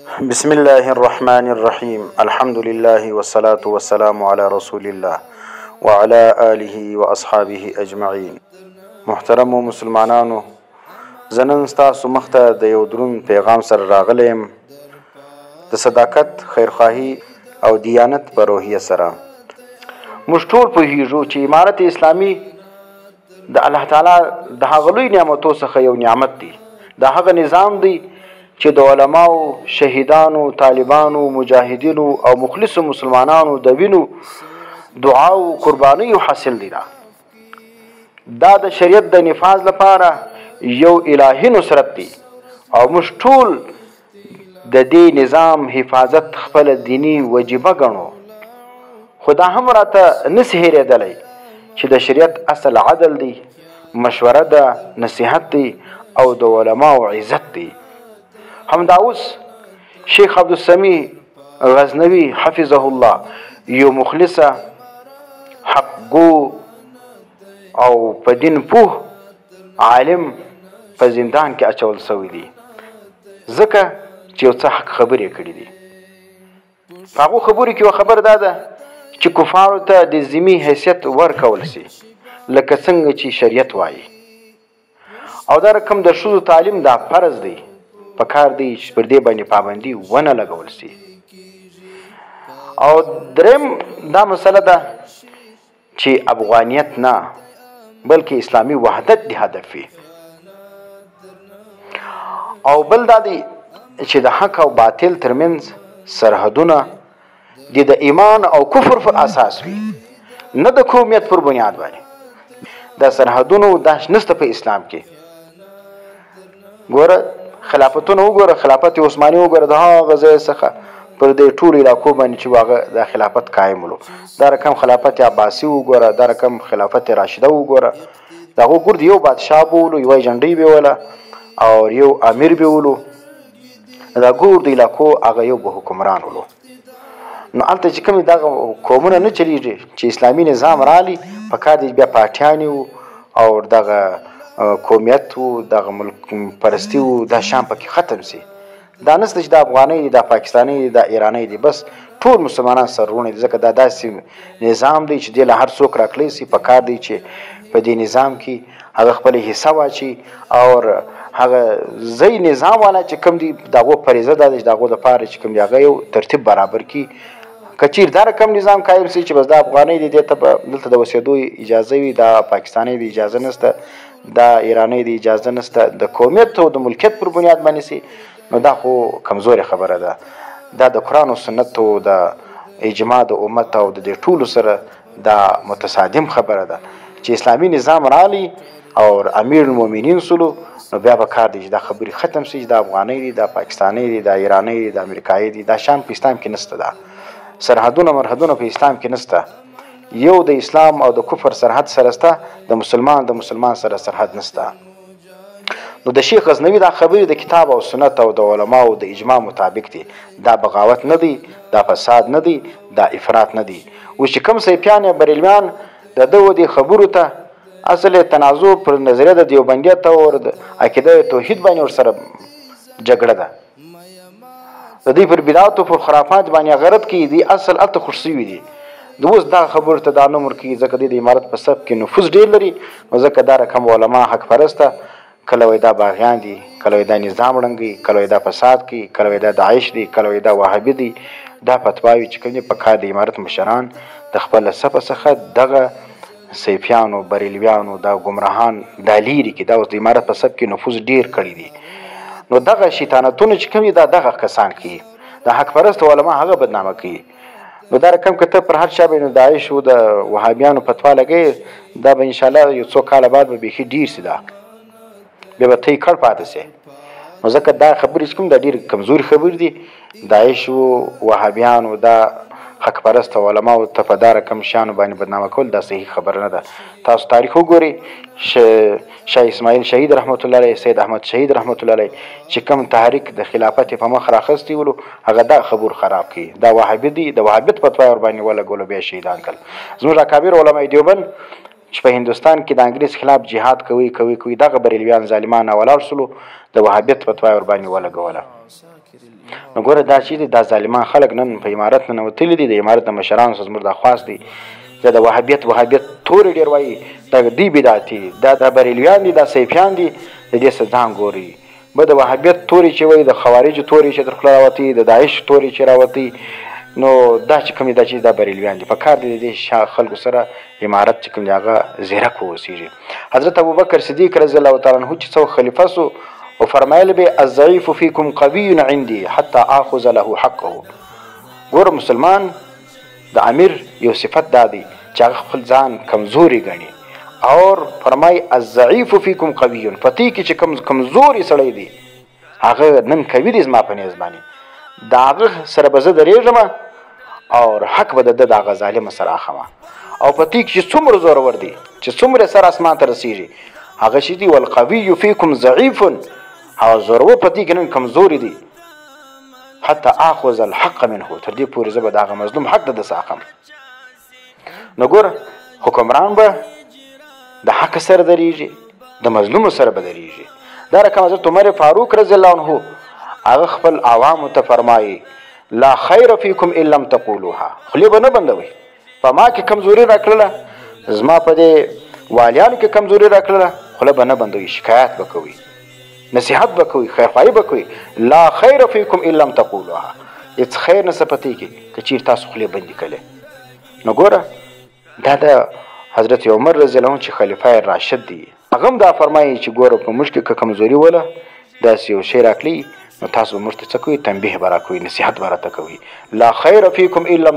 بسم الله الرحمن الرحيم الحمد لله والصلاة والسلام على رسول الله وعلى آله وأصحابه أجمعين. محترم مسلمانانو، زنن ستاسو مخته د یو دروند پیغام سره راغلی یم، د صداقت، خیرخواهی او دیانت په روحیه سره. موږ ټول پوهیږو چې امارت اسلامي د الله تعالی د هغه لوی نعمتو څخه یو نعمت دی. د هغه نظام دی چې د علماو، شهیدانو، طالبانو، مجاهدینو او مخلصو مسلمانانو د وینو، دعاو، قربانیو حاصل دی. دا د شریعت د نفاذ لپاره یو الهي نصرت دی او موږ ټول د دې نظام حفاظت خپل دینی وجیبه ګڼو. خو دا هم راته نسي هېرېدلی چې د شریعت اصل عدل دی، مشوره ده، نصیحت دی او د علماو عزت دی. همدا اوس شیخ عبدالسمیع غزنوي حفظه الله یو مخلصه، حقګو او په دین پوه عالم په زندان کې اچول سوی دی، ځکه چې یو څه حق خبرې کړي دي. په هغو خبرو کې یو خبر دا ده چې کفارو ته د ذمي حیثیت ورکول سي، لکه څنګه چې شریعت وایي. او دا رقم د ښځو تعلیم دا فرض دی، په کار دی چې پر دې باندې پابندي ونه لګول سي. او دریم دا مسله ده چې افغانیت نه بلکې اسلامي وحدت دی هدف وي. او بل دا دی چې د حق او باطل ترمنځ سرحدونه د ایمان او کفر پر اساس وي، نه د قومیت پر بنیاد باندې. دا سرحدونو دا نشته په اسلام کې. ګوره خلافتونه وګوره، خلافت عثماني وګوره، د هغه ځای څخه پر دې ټولو علاقو باندې چې هغه د خلافت قایم ولو. دا رقم خلافت عباسي وګوره، دا رقم خلافت راشده وګوره. د هغو ګرد یو بادشاه بولو، یوه جنډۍ بیوله او یو امیر بیولو. دا ګور د علاقو هغه یو به حکمران ولو. نو هلته چې کومې دغه قومونه نه چلیږي چې اسلامي نظام رالی، په کار دی بیا پاټیانې وو او دغه قومیت وو، دغه ملک پرستی وو، دا شام پکې ختم سي. دا نسته چې د افغانۍ دی، دا پاکستاني دی، دا ایرانی دی، بس ټول مسلمانان سرونه دي، ځکه دا داسې نظام دی چې دې له هر څوک راکلی سي. په کار دی چې په دې نظام کې هغه خپل حصه واچي او هغه ځای نظام والا چې کوم دی د هغو فریضه دا ده چې د هغو دپاره چې کوم دی هغه یو ترتیب برابر کړي. که چیرې دا رقم نظام قایم سي چې بس دا افغانۍ دی، دې ته به دلته د اوسېدو اجازه وي، دا پاکستاني دی اجازه نشته، دا ایرانی دی اجازه نشته، د قومیت او د ملکیت پر بنیاد باندې سي، نو دا خو کمزورې خبره ده. دا د قرآن او سنت او د اجماع د امت او د دې ټولو سره دا متصادم خبره ده چې اسلامي نظام رالی او امیر المؤمنین سلو، نو بیا به کار دی چې دا خبرې ختم سي چې دا افغانۍ دی، دا پاکستاني دی، دا ایرانی دی، دا امریکایي دی. دا شام په اسلام کې نشته، دا سرحدونه مرحدونه په اسلام کې نشته. یو د اسلام او د کفر سرحد سره سته، د مسلمان سره سرحد نشته. نو د شیخ غزنوي دا خبرې د کتاب او سنت او د علماو د اجماع مطابق دي. دا بغاوت نه دی، دا فساد نه دی، دا افراط نه دی. اوس چې کوم صیفیان یا بریلمیان د ده دې خبرو ته اصل تنازع پر نظریه د دیوبندیت او د عقیده توحید باندې ورسره جګړه ده، د دوی پر بدعات او پر خرافات باندې غرض کوي، دي اصل هلته خوښ شوي دي. د اوس دا خبرو ته دا نه ورکوي، ځکه د امارت په صف کې نفوذ ډېر لري. نو ځکه دا رقم علما حق پرسته، کله وایي دا باغیان دي، کله وایي دا نظام ړنګوي، کله وایي دا فساد کوي، کله وایي دا داعش دی، کله وایي دا وهابي دی. دا فتواوې چې کوم دي په کار د امارت مشران د خپله صفه څخه دغه صیفیانو، بریلویانو، دا ګمراهان دا لیرې کړي. دا اوس د امارت په صف کې نفوذ ډېر کړی دي. نو دغه شیطانتونه چې کوم دي دا دغه کسان کوي، د حق پرستو علما هغه بدنامه کوي. نو دا رقم که ته پر هر چا باندې داعش او د وهابیانو فتوا لګوي، دا به انشاءالله یو څو کاله بعد به بیخي ډېر سي، دا بیا به ته یې کړ پاتې سي. نو ځکه دا خبرې چې کوم دا ډېرې کمزوري خبرې دي. داعش او وهابیانو دا حق پرست علماو ته په دا رقم شیانو باندې بدنامه کول دا صحیح خبره نه ده. تاسو تاریخ وګورئ، شاه اسماعیل شهید رحمت الله علیه، سید احمد شهید رحمت الله علیه چې کوم تحریک د خلافت په مخ راخستی ولو، هغه دا خبر خراب کړي. دا وهابي دي، د وهابیت فتوا ور باندې ولګولو، بیا شهیدان کړل. زموږ اکابر علماء دیوبند چې په هندوستان کې د انګریز خلاف جهاد کوي دغه بریلویان ظالمان ولاړ سلو، د وهابیت فتوا ور باندې ولګوله. نو ګوره دا چې دي دا ظالمان خلک نن په امارت ننوتلي دي. د امارت د مشرانو څخه زموږ دا خواست دی دا د وهابیت تورې ډېر وایي دا دی بدعتي دي دا د بریلویان دي دا سیفیان دي د دې څه ځان ګوري. به د وهابیت تورې چې وایي د خوارجو تورې چې تر خوله راوتي د داعش تورې چې راوتي نو دا چې کوم دا چې دا بریلویان دي. په کار دی د دې خلکو سره امارت چې کوم دی هغه زیرک واوسېږي. حضرت ابوبکر صدیق رضی الله تعالی عنه چې څو خلیفه سو او فرمایل به الضعیف فیکم قوی عندي حتی آخذ له حقه. ګوره مسلمان د امیر یو صفت دا دی چې هغه خپل ځان کمزوري ګڼي اور فرمای الضعیف فیکم قوی پتی کې چې کمزوري سړی دی هغه نن کوي دی زما په نیز باندې دا هغه سره به زه درېږم اور حق به د دغه ظالم سره اخمه او پتی کې چې څومره زورور دی چې څومره سر اسمان ته رسیږي هغه شي دی والقوی فیکم ضعیف او زورور پتی کې نن کمزوري دی حتی اخذ الحق منه تر دې پورې زه به دغه مظلوم حق د ساقم. نو ګوره حکمران به د حق سره دریږي د مظلوم سره به دریږي. دا رقم حضرت عمر فاروق رضی الله عنه هغه خپل عوامو ته فرمایي لا خیر فیکم ان لم تقولوها. خولې به نه بندوئ په ما کې کمزوري راکړله زما په دې والیانو کې کمزوري راکړله خوله به نه بندوئ شکایت به کوئ نصیحت به کوئ خیرخواهي به کوئ. لا خیر فیکم ان لم تقولوها هېڅ خیر نه څه پتی کې که چیرې تاسو خولې بندې کړې. نو ګوره دا د حضرت عمر رضی الله عنه چې خلیفه راشد دی هغه هم دا فرمایي چې ګوره په موږ کې که کمزوري وله داسې یو شی راکړي نو تاسو موږ ته څه کوئ تنبیه به راکوئ نصیحت به راته کوئ. لا خیر فیکم ان لم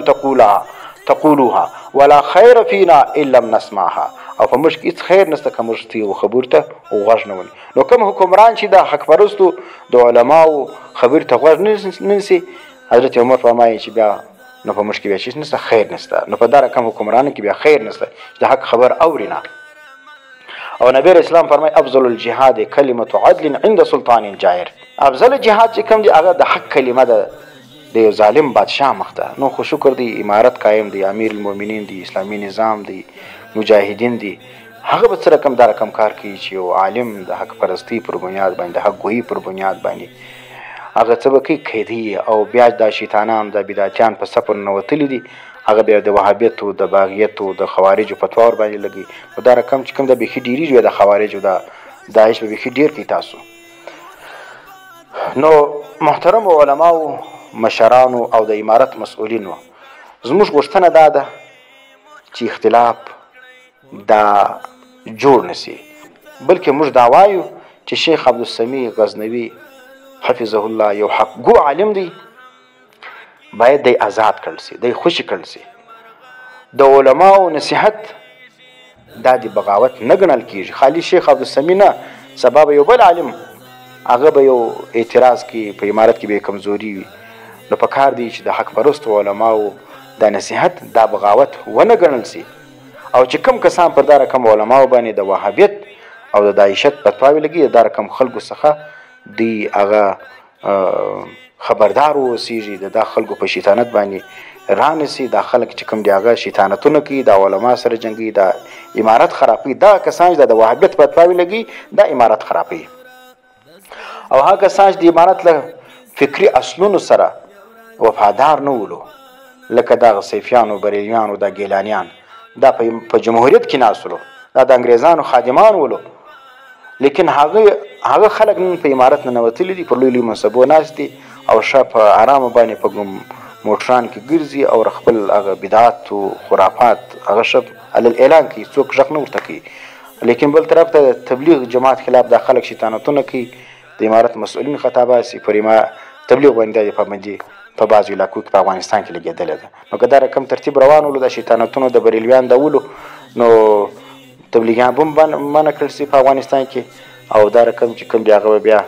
تقولوها ولا خیر فینا ان لم نسمعها. او په موږ کې هېڅ خیر نشته که موږ یو خبرو ته غوږ نه ونی. نو کوم حکمران چې د حق پرستو د علماو خبرو ته غوږ نه نیسي حضرت عمر فرمایي چې بیا نو په موږ کې بیا چیز نشته خیر نشته. نو په دا رقم حکمرانو کې بیا خیر نشته چې د حق خبر اوري نه. او نبی اسلام فرمایي افضل الجهاد کلمه عدل عند سلطان جائر. افضل جهاد چې کوم دی هغه د حق کلمه ده د یو ظالم بادشاه مخ ته. نو خو شکر دی امارت قایم دی امیر المؤمنین دی اسلامي نظام دی مجاهدین دی هغه به څه رقم دا رقم کار کوي چې یو عالم د حق پرستی پر بنیاد باندې د حق ګویي پر بنیاد باندې هغه څه به کوي قیدي او بیا د شیطانان د بدعتیان په صف ننوتلي دي هغه بیا د وهابیتو د باغیتو د خوارجو فتوا ور باندې لګي. نو دا رقم چې کوم د بیخي ډېرېږي د خوارجو د داعش به بیخي ډېر کوي تاسو. نو محترم علماو مشرانو او د امارت مسؤلینو زموږ غوښتنه دا ده چې اختلاف دا جوړ نسی بلکې موږ دا وایو چې شیخ عبدالسمیع غزنوي حفظه الله یو حق گو عالم دی باید دی آزاد کړل سي دی خوشي کړل سي. د علماو نصیحت دا دی بغاوت نه ګڼل کیږي. خالی شیخ عبدالسمیع نه سبب یو بل عالم هغه به یو اعتراض کی په امارت کې به کمزوري وي. نو په کار دی چې د حق پرستو علماو دا نصیحت دا بغاوت ونه ګڼل سي. او چې کم کسان پر دا رقم علماو باندې د وهابیت او د داعشت فتواوې لګي دا رقم خلکو څخه دی هغه خبردار اوسیږي د دا خلکو په شیطانت باندې رانسي. دا خلک چې کوم دی هغه شیطانتونه کوي د علما سره جنګي د امارت خرابوي. دا کسان چې د وهابیت فتواوې لګي دا امارت خرابوي او هغه کسان چې د امارت له فکري اصلونو سره وفادار نه ولو لکه دا سیفیانو بریلیانو دا ګیلانیان دا په جمهوریت کې ناسلو دا د انګریزانو خادمان ولو لیکن هغه خلک نن په امارت ننوتلي دي پر لوی لوی منصبو ناست دي او ښه په ارامه باندې په موټران کې ګرځي او خپل هغه بدعات او خرافات هغه ښه علل اعلان کوي څوک غږ نه ورته کوي. لیکن بل طرف ته تبلیغ جماعت خلاف دا خلک شیطانتونه کوي. د امارت مسؤلین خطا باسي پر تبلیغ باندې پابندي په بعضو علاقو کې په افغانستان کې لګېدلې ده. نو که دا رقم ترتیب روان ولو د شیطانتونو د بریلویان د ولو نو تبلیغیان به منع کړل سي په افغانستان کې او دا رقم چې کوم دی هغه بیا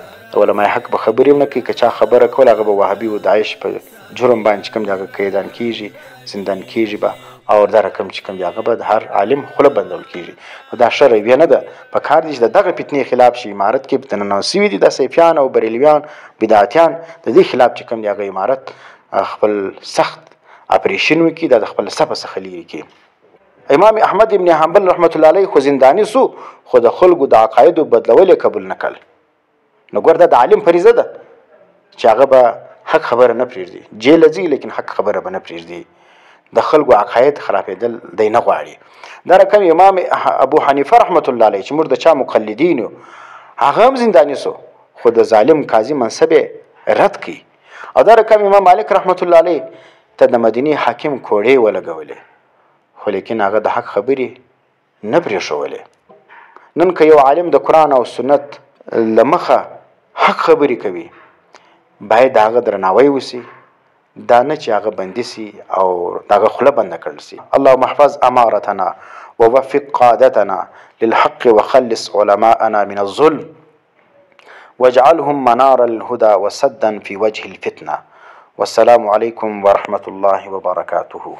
علماء حق به خبرې هم نه کوي. که چا خبره کوله هغه به وهابي و داعش په جرم باندې چې کوم دی هغه قیدان کېږي زندان کېږي به او دا رقم چې کوم دی هغه به د هر عالم خوله بندول کېږي. نو دا ښه رویه نه ده. په کار دی چې د دغه فتنې خلاف شي. امارت کې دننه سوي دي د سیفیان او بریلویان بدعتیان د دې خلاف چې کوم دی هغه امارت خپل سخت اپریشن وکړي دا د خپل صفه څخه لرې کړي. امام احمد ابن حنبل رحمت الله علیه خو زنداني سو خو د خلکو د عقایدو بدلول یې قبول نه کړل. نو ګوره دا د عالم فریضه ده چې هغه به حق خبره نه پرېږدي، جیل ځي لیکن حق خبره به نه پرېږدي. د خلکو عقاید خرابېدل دی نه غواړي. دا رقم امام ابو حنیفه رحمت الله علیه چې موږ د چا مقلدین یو، هغه هم زنداني سو خو د ظالم قاضي منصب رد کړي. او دا رقم امام مالک رحمت الله علیه ته د مدینې حاکم کوړې ولګولې، خو لیکن هغه د حق خبرې نه پرېښولې. نن که یو عالم د قرآن او سنت له مخه حق خبرې کوي باید هغه درناوی وسي، دا نه چې هغه بندي سي او دغه خوله بنده کړل سي. اللهم احفظ امارتنا ووفق قادتنا للحق وخلص علماءنا من الظلم واجعلهم منار الهدى وسدا في وجه الفتنة. والسلام عليكم ورحمة الله وبركاته.